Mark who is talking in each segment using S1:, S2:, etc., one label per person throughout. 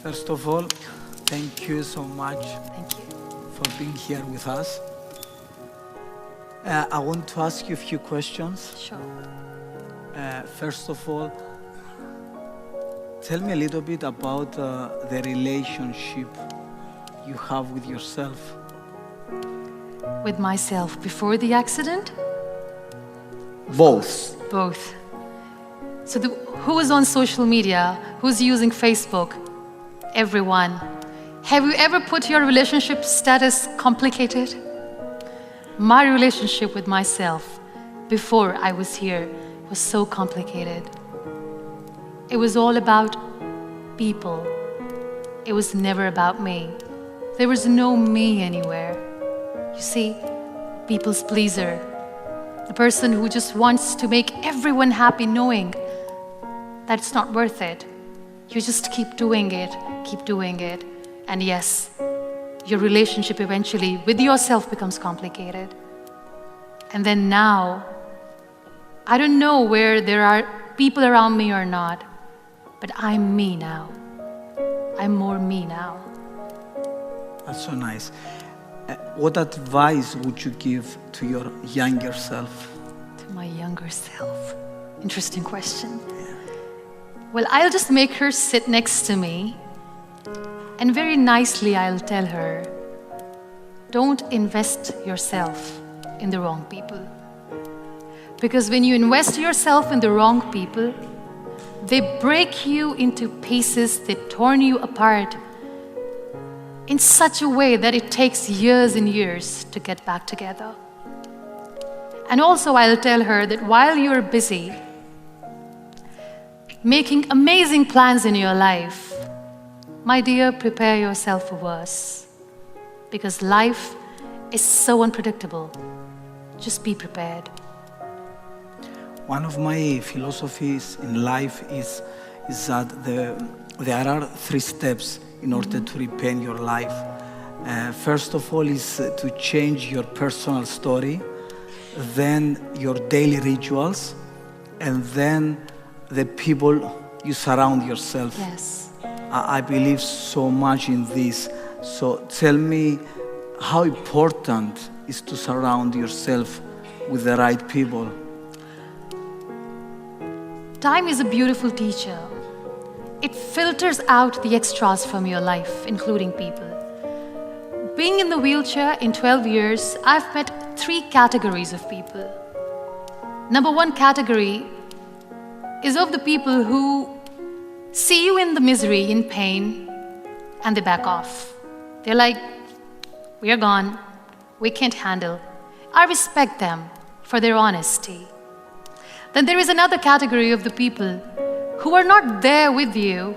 S1: First of all, thank you so much
S2: Thank you.
S1: for being here with us. I want to ask you a few questions.
S2: Sure.
S1: First of all, tell me a little bit about the relationship you have with yourself.
S2: With myself before the accident?
S1: Both.
S2: Both. So who is on social media? Who's using Facebook? Everyone. Have you ever put your relationship status complicated? My relationship with myself before I was here was so complicated. It was all about people. It was never about me. There was no me anywhere. You see, people's pleaser. The person who just wants to make everyone happy knowing that it's not worth it. You just keep doing it, and yes, your relationship eventually with yourself becomes complicated. And then now, I don't know where there are people around me or not, but I'm me now. I'm more me now.
S1: That's so nice. What advice would you give to your younger self?
S2: To my younger self. Interesting question. Well, I'll just make her sit next to me, and very nicely I'll tell her, don't invest yourself in the wrong people. Because when you invest yourself in the wrong people, they break you into pieces, they torn you apart in such a way that it takes years and years to get back together. And also I'll tell her that while you're busy making amazing plans in your life, my dear, prepare yourself for worse. Because life is so unpredictable. Just be prepared.
S1: One of my philosophies in life is that there are 3 steps in order to repaint your life. First of all is to change your personal story, then your daily rituals, and then the people you surround yourself.
S2: Yes.
S1: I believe so much in this. So tell me how important is to surround yourself with the right people.
S2: Time is a beautiful teacher. It filters out the extras from your life, including people. Being in the wheelchair in 12 years, I've met 3 categories of people. Number 1 category is of the people who see you in the misery, in pain, and they back off. They're like, we are gone, we can't handle. I respect them for their honesty. Then there is another category of the people who are not there with you,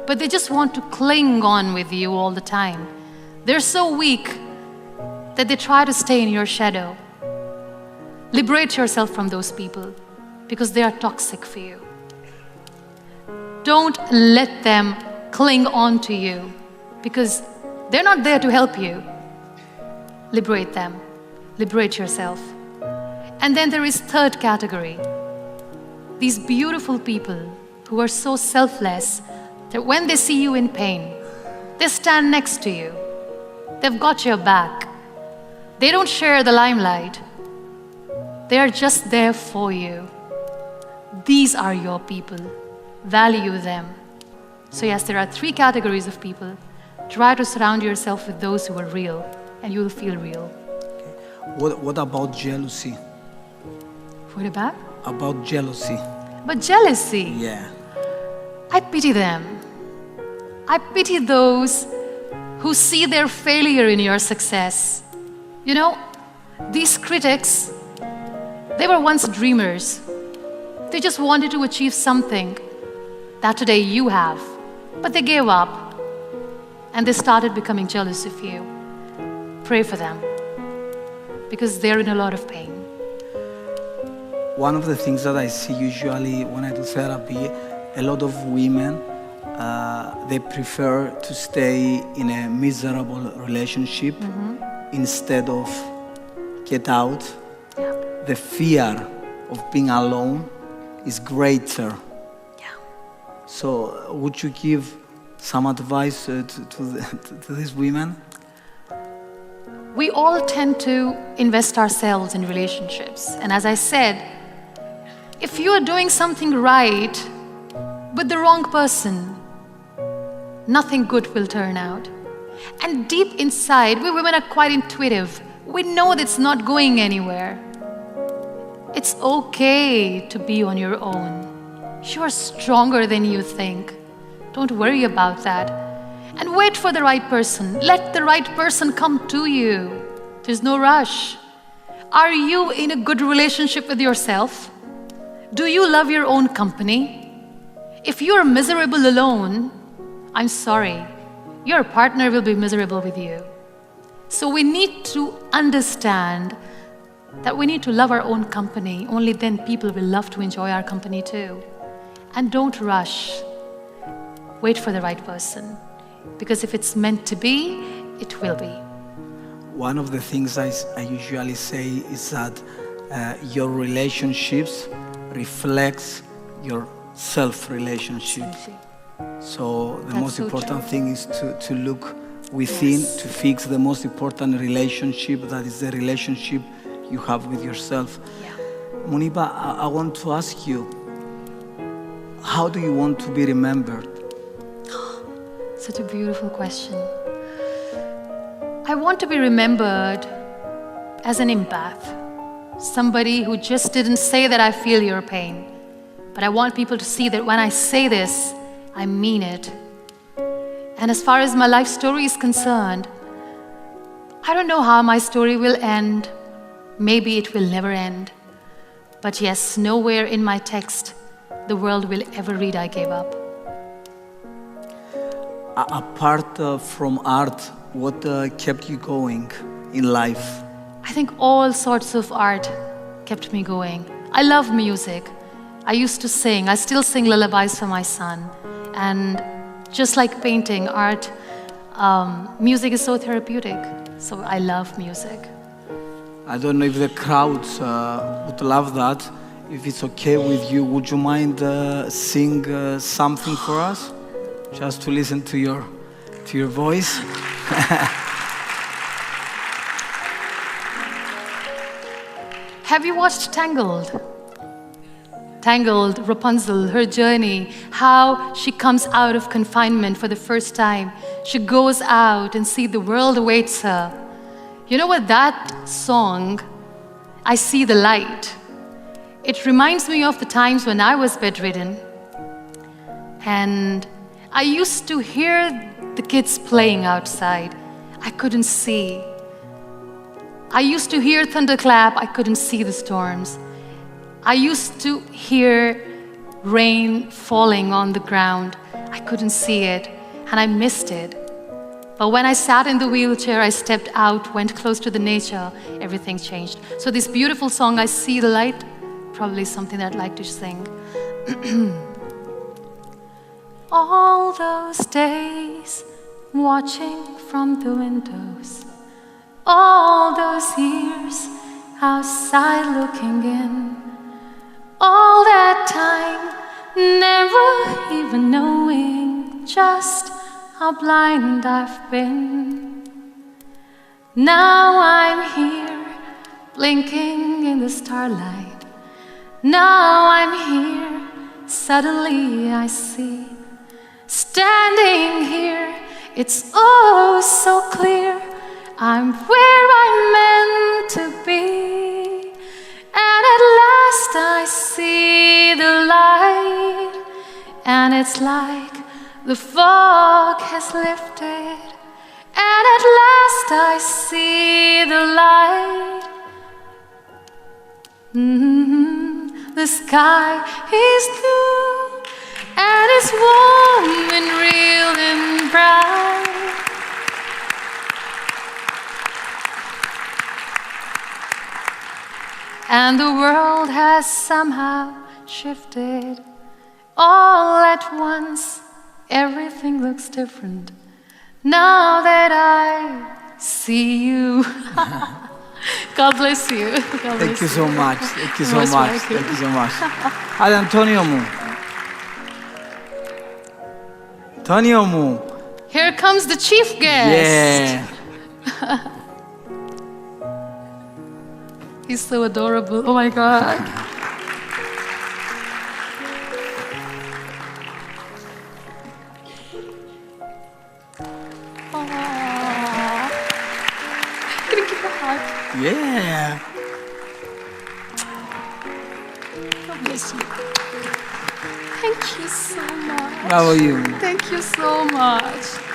S2: but they just want to cling on with you all the time. They're so weak that they try to stay in your shadow. Liberate yourself from those people because they are toxic for you. Don't let them cling on to you because they're not there to help you. Liberate them. Liberate yourself. And then there is 3rd category. These beautiful people who are so selfless that when they see you in pain, they stand next to you. They've got your back. They don't share the limelight. They are just there for you. These are your people. Value them. So yes, there are 3 categories of people. Try to surround yourself with those who are real, and you will feel real.
S1: What about jealousy?
S2: What about?
S1: About jealousy.
S2: But jealousy.
S1: Yeah.
S2: I pity them. I pity those who see their failure in your success. You know, these critics, they were once dreamers. They just wanted to achieve something that today you have, but they gave up and they started becoming jealous of you. Pray for them because they're in a lot of pain.
S1: One of the things that I see usually when I do therapy, a lot of women, they prefer to stay in a miserable relationship instead of get out.
S2: Yeah.
S1: The fear of being alone is greater.
S2: Yeah.
S1: So would you give some advice to these women?
S2: We all tend to invest ourselves in relationships. And as I said, if you are doing something right with the wrong person, nothing good will turn out. And deep inside, we women are quite intuitive. We know that it's not going anywhere. It's okay to be on your own. You are stronger than you think. Don't worry about that. And wait for the right person. Let the right person come to you. There's no rush. Are you in a good relationship with yourself? Do you love your own company? If you're miserable alone, I'm sorry, your partner will be miserable with you. So we need to understand that we need to love our own company. Only then people will love to enjoy our company too. And don't rush. Wait for the right person. Because if it's meant to be, it will be.
S1: One of the things I usually say is that your relationships reflects your self-relationship. So the most important thing is to look within, to fix the most important relationship, that is the relationship you have with yourself. Muniba, I want to ask you, how do you want to be remembered?
S2: Such a beautiful question. I want to be remembered as an empath, somebody who just didn't say that I feel your pain, but I want people to see that when I say this, I mean it. And as far as my life story is concerned, I don't know how my story will end. Maybe it will never end. But yes, nowhere in my text the world will ever read I gave up.
S1: Apart from art, what kept you going in life?
S2: I think all sorts of art kept me going. I love music. I used to sing. I still sing lullabies for my son. And just like painting, art, music is so therapeutic. So I love music.
S1: I don't know if the crowds would love that. If it's okay with you, would you mind sing something for us? Just to listen to your voice.
S2: Have you watched Tangled? Tangled, Rapunzel, her journey, how she comes out of confinement for the first time. She goes out and sees the world awaits her. You know what, that song, I See the Light, it reminds me of the times when I was bedridden. And I used to hear the kids playing outside. I couldn't see. I used to hear thunderclap. I couldn't see the storms. I used to hear rain falling on the ground. I couldn't see it, and I missed it. But when I sat in the wheelchair, I stepped out, went close to the nature, everything changed. So this beautiful song, I See the Light, probably something that I'd like to sing. All those days watching from the windows, all those years outside looking in, all that time never even knowing just how blind I've been. Now I'm here blinking in the starlight. Now I'm here, suddenly I see. Standing here, it's oh so clear, I'm where I'm meant to be. And at last I see the light, and it's like the fog has lifted. And at last I see the light. The sky is blue, and it's warm and real and bright. And the world has somehow shifted. All at once, everything looks different now that I see you. God bless you. God bless
S1: Thank you so much. Thank you so
S2: Most
S1: much.
S2: welcome.
S1: Thank you so much. Ad Antonio mu. Tonio Mu.
S2: Here comes the chief guest.
S1: Yeah.
S2: He's so adorable. Oh my God. Aww. Can you give a hug?
S1: Yeah.
S2: God bless you. Thank you so much.
S1: How are you?
S2: Thank you so much.